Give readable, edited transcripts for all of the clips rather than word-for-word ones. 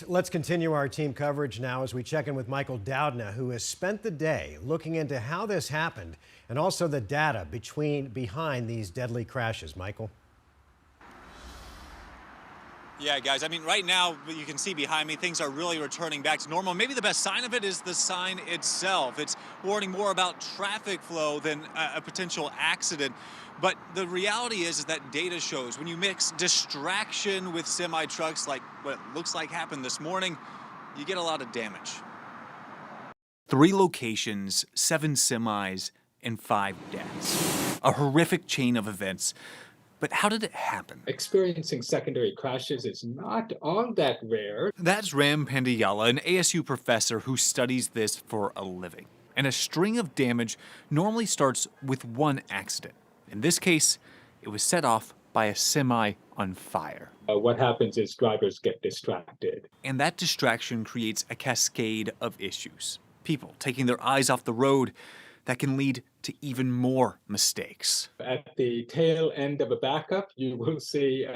Let's continue our team coverage now as we check in with Michael Doudna, who has spent the day looking into how this happened and also the data behind these deadly crashes. Michael. Yeah, guys, I mean, right now, you can see behind me, things are really returning back to normal. Maybe the best sign of it is the sign itself. It's warning more about traffic flow than a potential accident. But the reality is that data shows when you mix distraction with semi-trucks, like what it looks like happened this morning, you get a lot of damage. 3 locations, 7 semis, and 5 deaths. A horrific chain of events. But how did it happen? Experiencing secondary crashes is not all that rare. That's Ram Pandiyala, an ASU professor who studies this for a living. And a string of damage normally starts with one accident. In this case, it was set off by a semi on fire. What happens is drivers get distracted. And that distraction creates a cascade of issues. People taking their eyes off the road that can lead to even more mistakes. At the tail end of a backup, you will see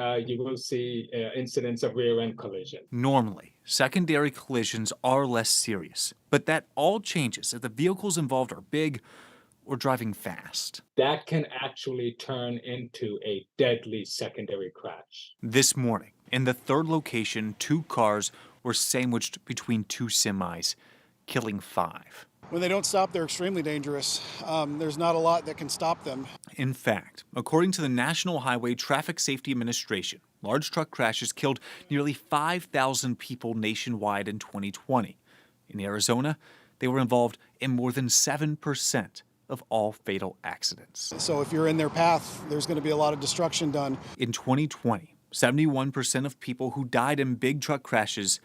incidents of rear-end collision. Normally, secondary collisions are less serious, but that all changes if the vehicles involved are big or driving fast. That can actually turn into a deadly secondary crash. This morning, in the 3rd location, 2 cars were sandwiched between 2 semis, killing 5. When they don't stop, they're extremely dangerous. There's not a lot that can stop them. In fact, according to the National Highway Traffic Safety Administration, large truck crashes killed nearly 5,000 people nationwide in 2020. In Arizona, they were involved in more than 7% of all fatal accidents. So if you're in their path, there's going to be a lot of destruction done. In 2020, 71% of people who died in big truck crashes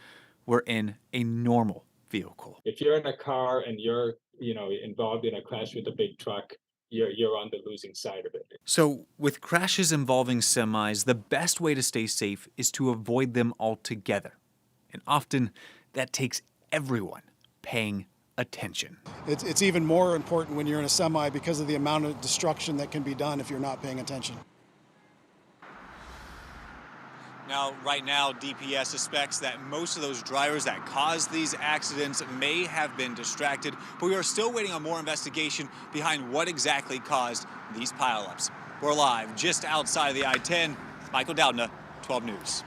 were in a normal vehicle. If you're in a car and you're, involved in a crash with a big truck, you're on the losing side of it. So with crashes involving semis, the best way to stay safe is to avoid them altogether. And often that takes everyone paying attention. It's even more important when you're in a semi because of the amount of destruction that can be done if you're not paying attention. Now, right now, DPS suspects that most of those drivers that caused these accidents may have been distracted, but we are still waiting on more investigation behind what exactly caused these pileups. We're live just outside of the I-10. Michael Doudna, 12 News.